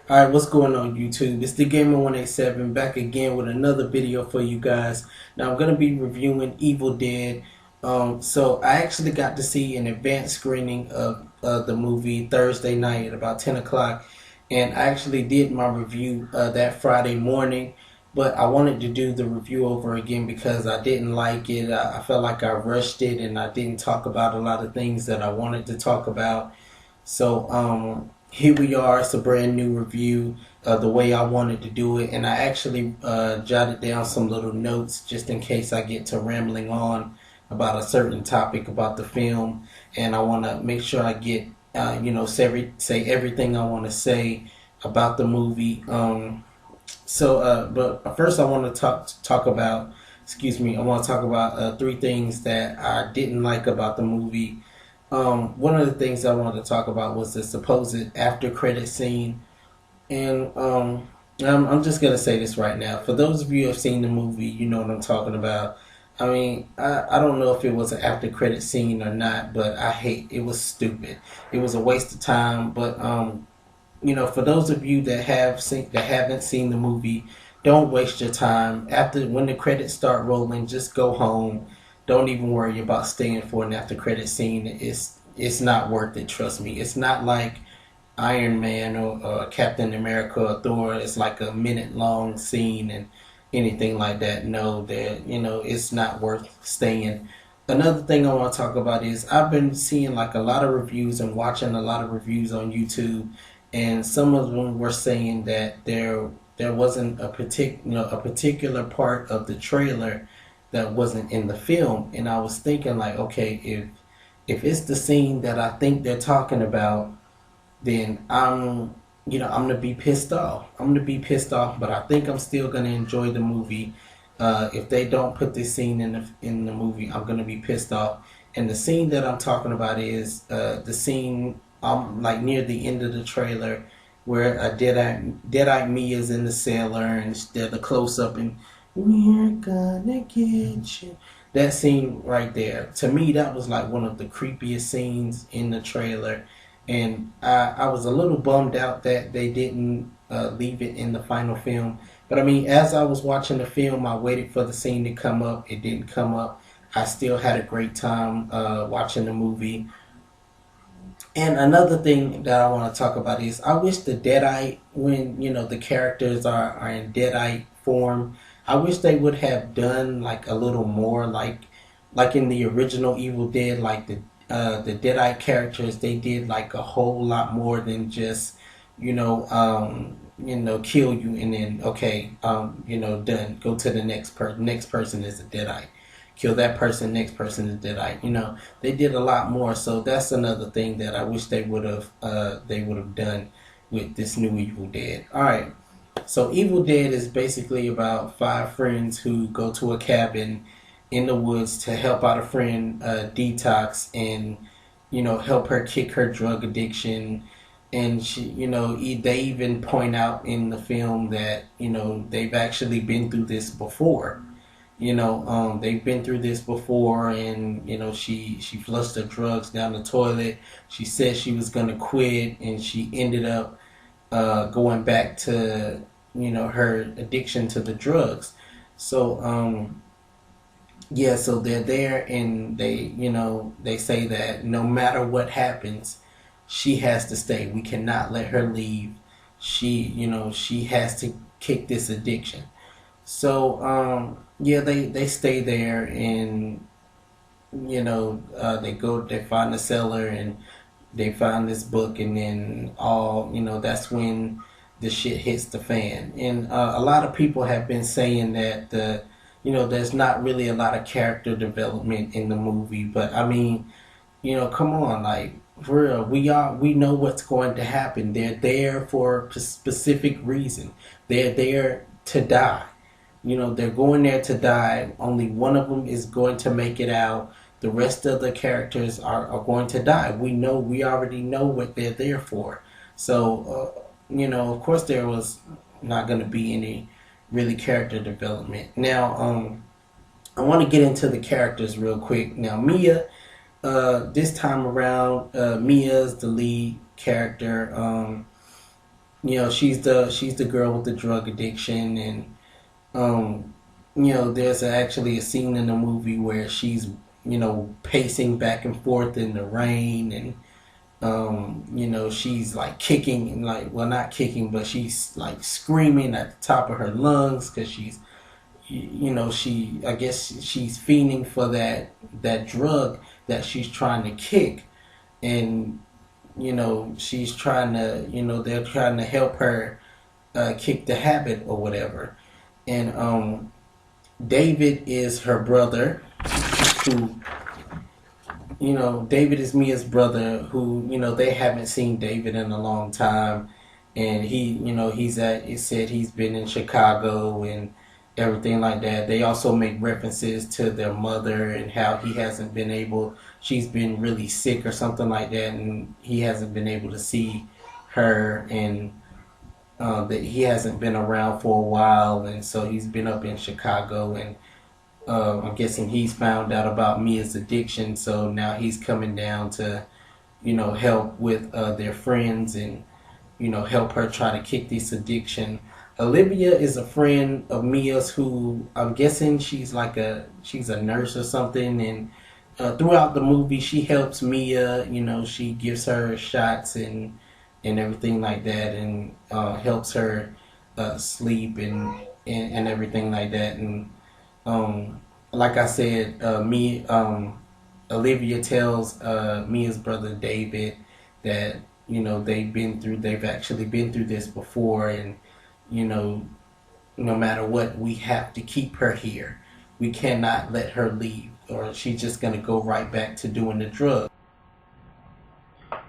Alright, what's going on YouTube? It's the Gamer187 back again with another video for you guys. Now I'm going to be reviewing Evil Dead. So I actually got to see an advanced screening of the movie Thursday night at about 10 o'clock. And I actually did my review that Friday morning. But I wanted to do the review over again because I didn't like it. I felt like I rushed it and I didn't talk about a lot of things that I wanted to talk about. So here we are. It's a brand new review the way I wanted to do it, and I actually jotted down some little notes just in case I get to rambling on about a certain topic about the film, and I want to make sure I get say everything I want to say about the movie. But first I want to talk about. Excuse me. I want to talk about three things that I didn't like about the movie. One of the things I wanted to talk about was the supposed after credit scene, and I'm just gonna say this right now. For those of you who have seen the movie, you know what I'm talking about. I mean, I don't know if it was an after credit scene or not, but I hate it. Was stupid. It was a waste of time. But for those of you that haven't seen the movie, don't waste your time. After when the credits start rolling, just go home. Don't even worry about staying for an after credit scene. It's not worth it. Trust me. It's not like Iron Man or Captain America or Thor. It's like a minute long scene and anything like that. No, that it's not worth staying. Another thing I want to talk about is I've been seeing like a lot of reviews and watching a lot of reviews on YouTube, and some of them were saying that there wasn't a particular part of the trailer that wasn't in the film, and I was thinking like, okay, if it's the scene that I think they're talking about, then I'm gonna be pissed off. I'm gonna be pissed off, but I think I'm still gonna enjoy the movie. If they don't put this scene in the movie, I'm gonna be pissed off. And the scene that I'm talking about is the scene like near the end of the trailer where a Deadite Mia's in the cellar and there's the close up and we're gonna get you. That scene right there, to me, that was like one of the creepiest scenes in the trailer, and I was a little bummed out that they didn't leave it in the final film. But I mean, as I was watching the film, I waited for the scene to come up. It didn't come up. I still had a great time watching the movie. And another thing that I want to talk about is I wish the Deadite, when the characters are in Deadite form, I wish they would have done like a little more, like in the original Evil Dead, like the Deadite characters, they did like a whole lot more than just kill you and then okay, done, go to the next person. Next person is a Deadite, kill that person, next person is Deadite. They did a lot more. So that's another thing that I wish they would have done with this new Evil Dead. All right. So Evil Dead is basically about five friends who go to a cabin in the woods to help out a friend detox and help her kick her drug addiction. And she, they even point out in the film that they've actually been through this before. They've been through this before, and she flushed her drugs down the toilet. She said she was gonna quit, and she ended up going back to her addiction to the drugs. So yeah, so they're there, and they say that no matter what happens, she has to stay. We cannot let her leave. She has to kick this addiction. So yeah, they stay there, and they find the cellar, and they find this book, and then that's when the shit hits the fan. And a lot of people have been saying that there's not really a lot of character development in the movie, but I mean, come on, like for real, we know what's going to happen. They're there for a specific reason. They're there to die. They're going there to die. Only one of them is going to make it out. The rest of the characters are going to die. We already know what they're there for. So, of course there was not going to be any really character development. Now, I want to get into the characters real quick. Now, Mia, this time around, Mia's the lead character. she's the girl with the drug addiction, and um, there's actually a scene in the movie where she's pacing back and forth in the rain, and she's like kicking, and like, well, not kicking, but she's like screaming at the top of her lungs because she's she, I guess she's fiending for that drug that she's trying to kick, and she's trying to, they're trying to help her kick the habit or whatever. And David is her brother, who, David is Mia's brother, who, they haven't seen David in a long time. And it said he's been in Chicago and everything like that. They also make references to their mother and how she's been really sick or something like that, and he hasn't been able to see her, and that he hasn't been around for a while, and so he's been up in Chicago, and I'm guessing he's found out about Mia's addiction, so now he's coming down to, help with their friends, and help her try to kick this addiction. Olivia is a friend of Mia's who I'm guessing she's a nurse or something, and throughout the movie she helps Mia. She gives her shots and everything like that, and helps her sleep and everything like that. And like I said, Olivia tells Mia's brother David that they've actually been through this before, and no matter what, we have to keep her here. We cannot let her leave, or she's just gonna go right back to doing the drug.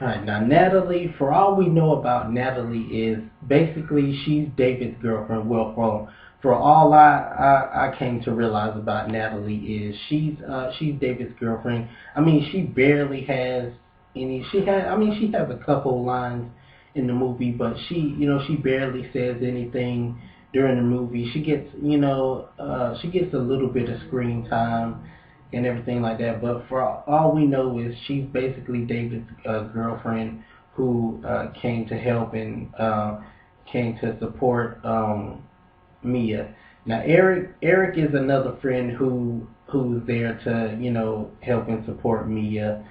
Alright, now Natalie, for all we know about Natalie, is basically she's David's girlfriend. Well, for all I came to realize about Natalie is she's David's girlfriend. I mean, she barely has any. She has a couple lines in the movie, but she barely says anything during the movie. She gets she gets a little bit of screen time and everything like that. But for all we know is she's basically David's girlfriend who came to help and came to support Mia. Now Eric is another friend who's there to help and support Mia,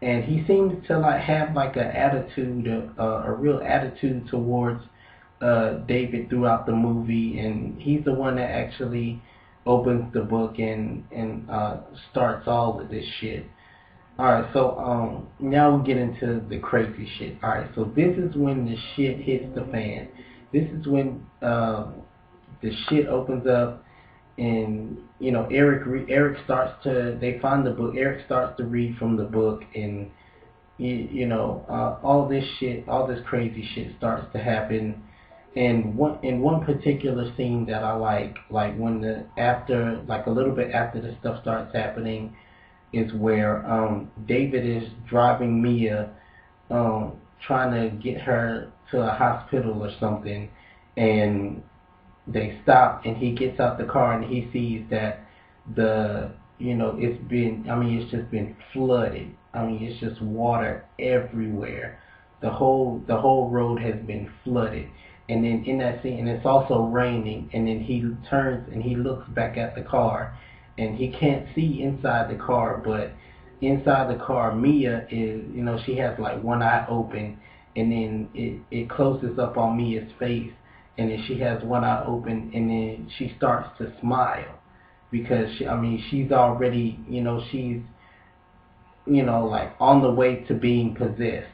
and he seems to have a real attitude towards David throughout the movie, and he's the one that actually opens the book and starts all of this shit. Alright, so now we get into the crazy shit. Alright, so this is when the shit hits the fan. This is when the shit opens up, and Eric starts to. They find the book. Eric starts to read from the book, and all this shit, all this crazy shit starts to happen. And one particular scene that I like when a little bit after the stuff starts happening, is where David is driving Mia, trying to get her to a hospital or something, and they stop, and he gets out the car, and he sees that it's just been flooded. I mean, it's just water everywhere. The whole road has been flooded. And then in that scene, and it's also raining, and then he turns and he looks back at the car, and he can't see inside the car, but inside the car, Mia is, she has like one eye open, and then it closes up on Mia's face, and then she has one eye open, and then she starts to smile, because she's already, she's, on the way to being possessed.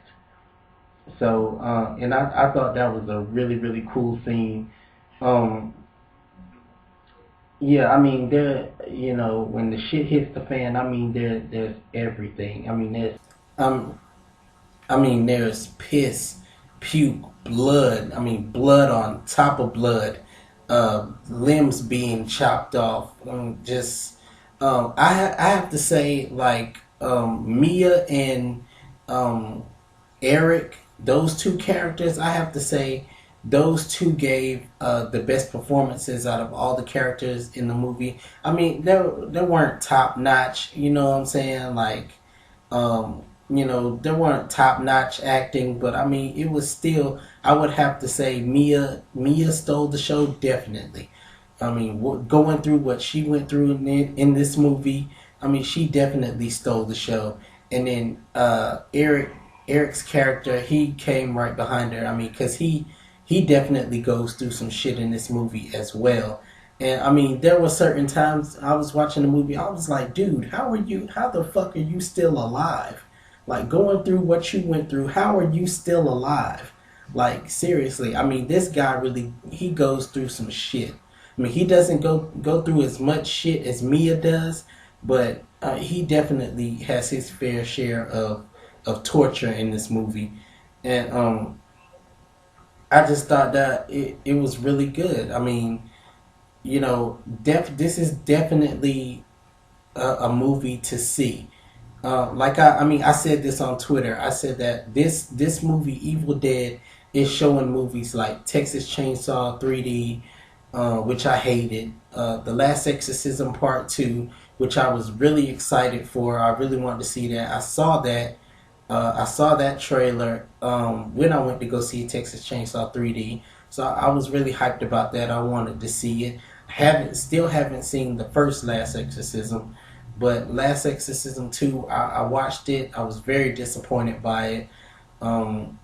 So, and I thought that was a really, really cool scene. Yeah, I mean, when the shit hits the fan, there's everything. There's piss, puke, blood. Blood on top of blood, limbs being chopped off. I have to say, Mia and Eric, those two characters, I have to say, those two gave the best performances out of all the characters in the movie. They weren't top notch, you know what I'm saying? there weren't top notch acting, but I mean, it was still. I would have to say Mia stole the show definitely. I mean, going through what she went through in this movie, I mean, she definitely stole the show. And then Eric's character, he came right behind her. I mean, because he definitely goes through some shit in this movie as well. And I mean, there were certain times I was watching the movie, I was like, dude, how are you? How the fuck are you still alive? Like going through what you went through, how are you still alive? Like seriously, I mean, this guy really he goes through some shit. I mean, he doesn't go through as much shit as Mia does, but he definitely has his fair share of torture in this movie, and I just thought that it was really good. I mean, this is definitely a movie to see. Like I mean, I said this on Twitter. I said that this movie, Evil Dead, is showing movies like Texas Chainsaw 3D, which I hated. The Last Exorcism Part 2, which I was really excited for. I really wanted to see that. I saw that. I saw that trailer when I went to go see Texas Chainsaw 3D. So I was really hyped about that. I wanted to see it. Still haven't seen the first Last Exorcism, but Last Exorcism 2, I watched it. I was very disappointed by it. Um,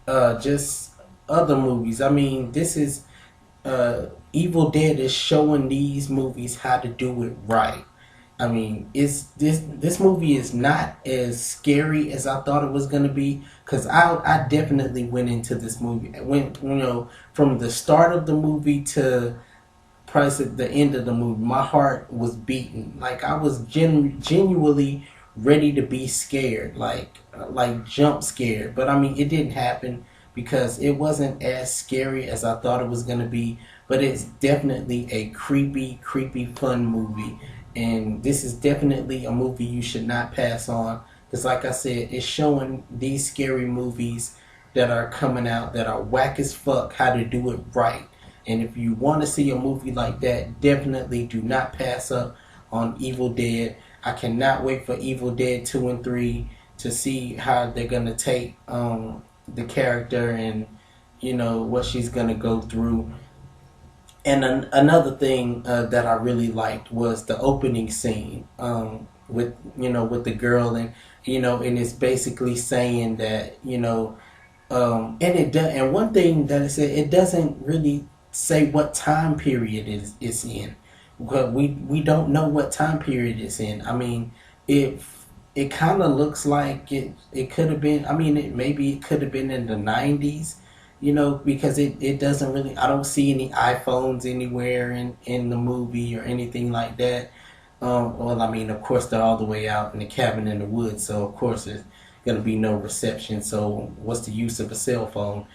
just other movies. I mean, this is Evil Dead is showing these movies how to do it right. I mean, it's this movie is not as scary as I thought it was gonna be. Cause I definitely went into this movie went from the start of the movie to probably at the end of the movie. My heart was beating. Like I was genuinely ready to be scared, like jump scared. But I mean, it didn't happen because it wasn't as scary as I thought it was gonna be. But it's definitely a creepy, creepy, fun movie, and this is definitely a movie you should not pass on. Because, like I said, it's showing these scary movies that are coming out that are whack as fuck how to do it right. And if you want to see a movie like that, definitely do not pass up on Evil Dead. I cannot wait for Evil Dead 2 and 3 to see how they're going to take the character and, what she's going to go through. And another thing that I really liked was the opening scene with the girl, and it's basically saying that and it does. And one thing that it said, it doesn't really say what time period it's in. But we don't know what time period it's in. I mean, it kind of looks like it could have been. I mean, maybe it could have been in the 90s. Because it doesn't really. I don't see any iPhones anywhere in the movie or anything like that. Well, I mean, of course, they're all the way out in the cabin in the woods, so of course there's gonna be no reception. So what's the use of a cell phone?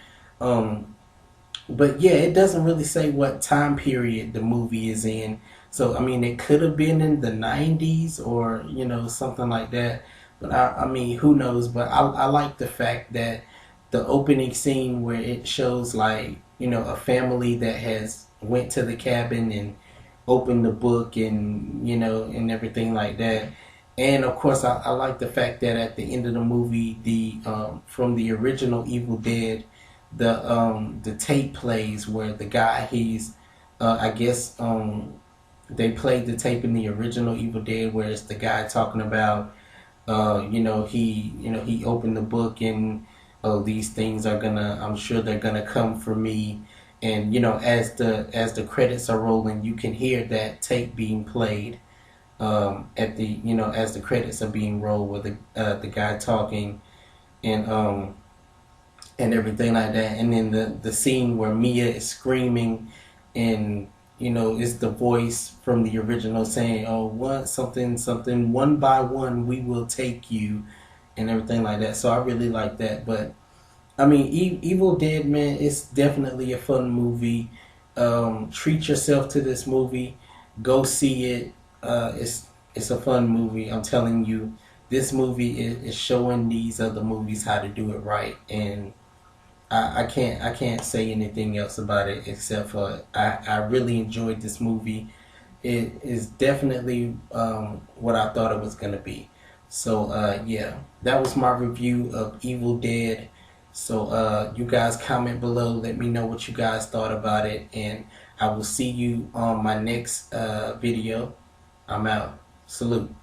But yeah, it doesn't really say what time period the movie is in. So I mean, it could have been in the 90s or something like that. But I mean, who knows? But I like the fact that the opening scene where it shows like a family that has went to the cabin and opened the book and and everything like that. And of course, I like the fact that at the end of the movie, the from the original Evil Dead, the tape plays where the guy I guess they played the tape in the original Evil Dead where it's the guy talking about he opened the book and oh, these things are gonna, I'm sure they're gonna come for me. And as the credits are rolling, you can hear that tape being played at the as the credits are being rolled with the guy talking and and everything like that. And then the scene where Mia is screaming and it's the voice from the original saying, oh, what, something something, one by one we will take you, and everything like that. So I really like that. But I mean, Evil Dead, man, it's definitely a fun movie. Treat yourself to this movie. Go see it. It's a fun movie. I'm telling you, this movie is showing these other movies how to do it right, and I can't say anything else about it except for I really enjoyed this movie. It is definitely what I thought it was gonna be. So yeah, that was my review of Evil Dead. So you guys comment below, let me know what you guys thought about it, and I will see you on my next video. I'm out. Salute.